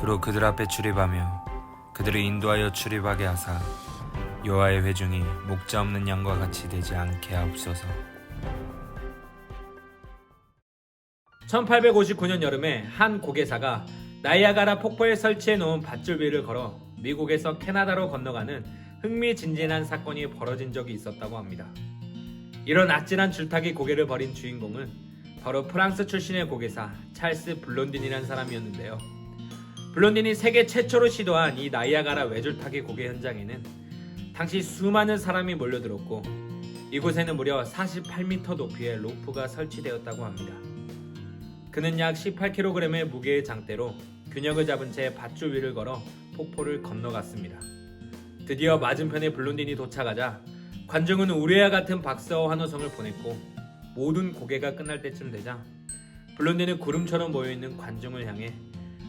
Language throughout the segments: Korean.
그로 그들 앞에 출입하며 그들을 인도하여 출입하게 하사 여호와의 회중이 목자 없는 양과 같이 되지 않게 하옵소서. 1859년 여름에 한 고개사가 나이아가라 폭포에 설치해 놓은 밧줄 위를 걸어 미국에서 캐나다로 건너가는 흥미진진한 사건이 벌어진 적이 있었다고 합니다. 이런 아찔한 줄타기 고개를 벌인 주인공은 바로 프랑스 출신의 고개사 찰스 블론딘이라는 사람이었는데요. 블론딘이 세계 최초로 시도한 이 나이아가라 외줄타기 고개 현장에는 당시 수많은 사람이 몰려들었고 이곳에는 무려 48m 높이의 로프가 설치되었다고 합니다. 그는 약 18kg의 무게의 장대로 균형을 잡은 채 밧줄 위를 걸어 폭포를 건너갔습니다. 드디어 맞은편에 블론딘이 도착하자 관중은 우레와 같은 박수와 환호성을 보냈고 모든 고개가 끝날 때쯤 되자 블론딘은 구름처럼 모여있는 관중을 향해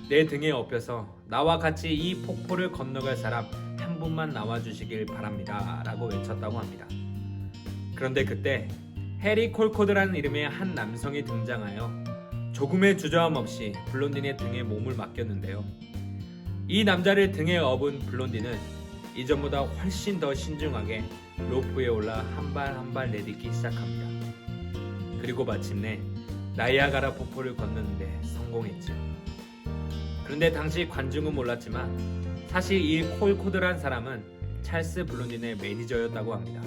내 등에 업혀서 나와 같이 이 폭포를 건너갈 사람 한 분만 나와주시길 바랍니다 라고 외쳤다고 합니다. 그런데 그때 해리 콜코드라는 이름의 한 남성이 등장하여 조금의 주저함 없이 블론딘의 등에 몸을 맡겼는데요. 이 남자를 등에 업은 블론딘은 이전보다 훨씬 더 신중하게 로프에 올라 한 발 한 발 내딛기 시작합니다. 그리고 마침내 나이아가라 폭포를 건너는데 성공했죠. 그런데 당시 관중은 몰랐지만 사실 이 콜코드란 사람은 찰스 블론딘의 매니저였다고 합니다.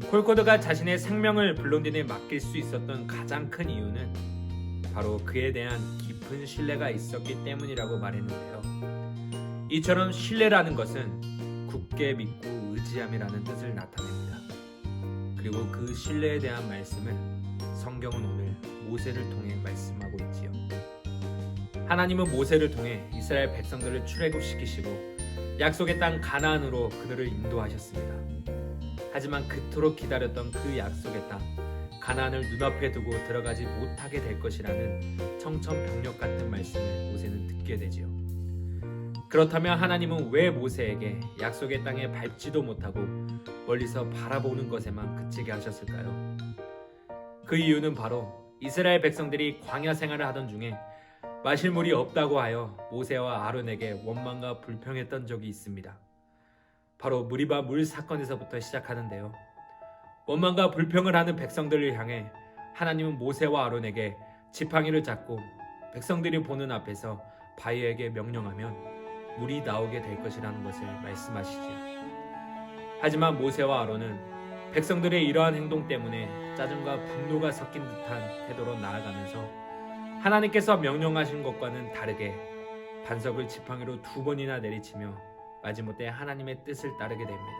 콜코드가 자신의 생명을 블론딘에 맡길 수 있었던 가장 큰 이유는 바로 그에 대한 깊은 신뢰가 있었기 때문이라고 말했는데요. 이처럼 신뢰라는 것은 굳게 믿고 의지함이라는 뜻을 나타냅니다. 그리고 그 신뢰에 대한 말씀을 성경은 오늘 모세를 통해 말씀하고 있지요. 하나님은 모세를 통해 이스라엘 백성들을 출애굽시키시고 약속의 땅 가나안으로 그들을 인도하셨습니다. 하지만 그토록 기다렸던 그 약속의 땅 가나안을 눈앞에 두고 들어가지 못하게 될 것이라는 청천벽력 같은 말씀을 모세는 듣게 되지요. 그렇다면 하나님은 왜 모세에게 약속의 땅에 밟지도 못하고 멀리서 바라보는 것에만 그치게 하셨을까요? 그 이유는 바로 이스라엘 백성들이 광야 생활을 하던 중에 마실 물이 없다고 하여 모세와 아론에게 원망과 불평했던 적이 있습니다. 바로 무리바 물 사건에서부터 시작하는데요. 원망과 불평을 하는 백성들을 향해 하나님은 모세와 아론에게 지팡이를 잡고 백성들이 보는 앞에서 바위에게 명령하면 물이 나오게 될 것이라는 것을 말씀하시지요. 하지만 모세와 아론은 백성들의 이러한 행동 때문에 짜증과 분노가 섞인 듯한 태도로 나아가면서 하나님께서 명령하신 것과는 다르게 반석을 지팡이로 2번이나 내리치며 마지못해 하나님의 뜻을 따르게 됩니다.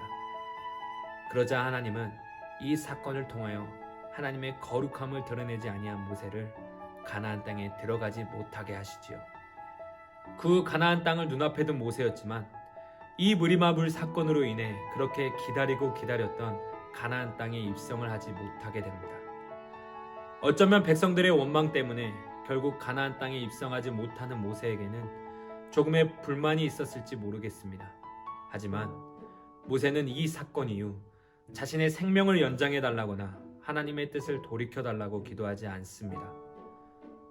그러자 하나님은 이 사건을 통하여 하나님의 거룩함을 드러내지 아니한 모세를 가나안 땅에 들어가지 못하게 하시지요. 그 가나안 땅을 눈앞에 둔 모세였지만 이 무리마물 사건으로 인해 그렇게 기다리고 기다렸던 가나안 땅에 입성을 하지 못하게 됩니다. 어쩌면 백성들의 원망 때문에 결국 가나안 땅에 입성하지 못하는 모세에게는 조금의 불만이 있었을지 모르겠습니다. 하지만 모세는 이 사건 이후 자신의 생명을 연장해달라거나 하나님의 뜻을 돌이켜달라고 기도하지 않습니다.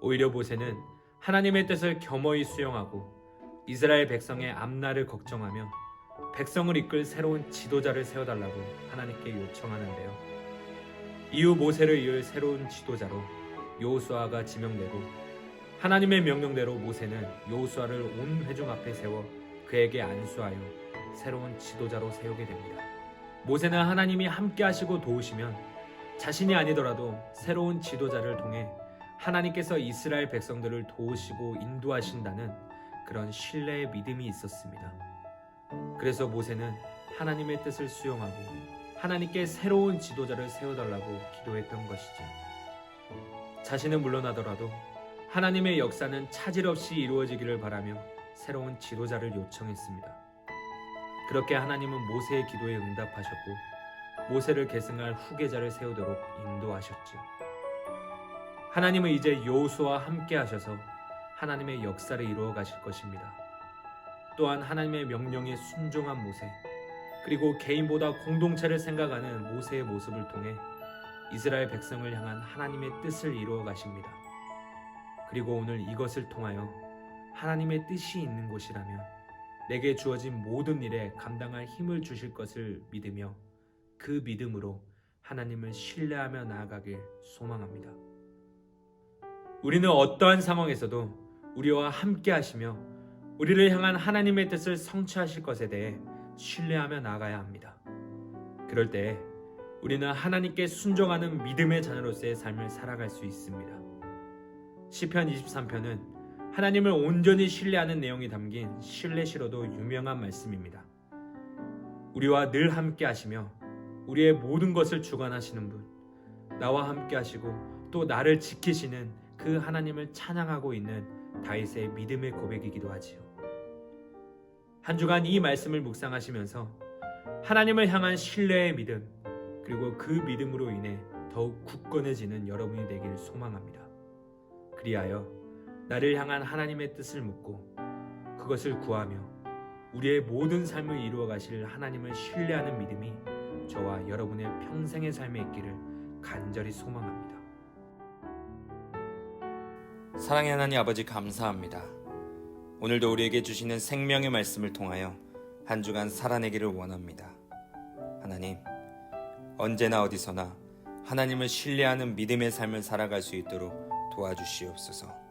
오히려 모세는 하나님의 뜻을 겸허히 수용하고 이스라엘 백성의 앞날을 걱정하며 백성을 이끌 새로운 지도자를 세워달라고 하나님께 요청하는데요. 이후 모세를 이을 새로운 지도자로 여호수아가 지명되고 하나님의 명령대로 모세는 여호수아를 온 회중 앞에 세워 그에게 안수하여 새로운 지도자로 세우게 됩니다. 모세는 하나님이 함께 하시고 도우시면 자신이 아니더라도 새로운 지도자를 통해 하나님께서 이스라엘 백성들을 도우시고 인도하신다는 그런 신뢰의 믿음이 있었습니다. 그래서 모세는 하나님의 뜻을 수용하고 하나님께 새로운 지도자를 세워달라고 기도했던 것이죠. 자신은 물러나더라도 하나님의 역사는 차질 없이 이루어지기를 바라며 새로운 지도자를 요청했습니다. 그렇게 하나님은 모세의 기도에 응답하셨고 모세를 계승할 후계자를 세우도록 인도하셨죠. 하나님은 이제 여호수아와 함께 하셔서 하나님의 역사를 이루어 가실 것입니다. 또한 하나님의 명령에 순종한 모세, 그리고 개인보다 공동체를 생각하는 모세의 모습을 통해 이스라엘 백성을 향한 하나님의 뜻을 이루어 가십니다. 그리고 오늘 이것을 통하여 하나님의 뜻이 있는 곳이라면 내게 주어진 모든 일에 감당할 힘을 주실 것을 믿으며 그 믿음으로 하나님을 신뢰하며 나아가길 소망합니다. 우리는 어떠한 상황에서도 우리와 함께 하시며 우리를 향한 하나님의 뜻을 성취하실 것에 대해 신뢰하며 나아가야 합니다. 그럴 때 우리는 하나님께 순종하는 믿음의 자녀로서의 삶을 살아갈 수 있습니다. 시편 23편은 하나님을 온전히 신뢰하는 내용이 담긴 신뢰시로도 유명한 말씀입니다. 우리와 늘 함께 하시며 우리의 모든 것을 주관하시는 분, 나와 함께 하시고 또 나를 지키시는 그 하나님을 찬양하고 있는 다윗의 믿음의 고백이기도 하지요. 한 주간 이 말씀을 묵상하시면서 하나님을 향한 신뢰의 믿음, 그리고 그 믿음으로 인해 더욱 굳건해지는 여러분이 되기를 소망합니다. 그리하여 나를 향한 하나님의 뜻을 묻고 그것을 구하며 우리의 모든 삶을 이루어 가실 하나님을 신뢰하는 믿음이 저와 여러분의 평생의 삶에 있기를 간절히 소망합니다. 사랑의 하나님 아버지 감사합니다. 오늘도 우리에게 주시는 생명의 말씀을 통하여 한 주간 살아내기를 원합니다. 하나님, 언제나 어디서나 하나님을 신뢰하는 믿음의 삶을 살아갈 수 있도록 도와주시옵소서.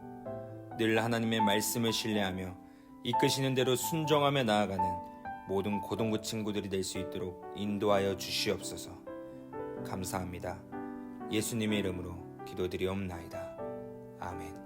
늘 하나님의 말씀을 신뢰하며 이끄시는 대로 순종하며 나아가는 모든 고등부 친구들이 될 수 있도록 인도하여 주시옵소서. 감사합니다. 예수님의 이름으로 기도드리옵나이다. 아멘.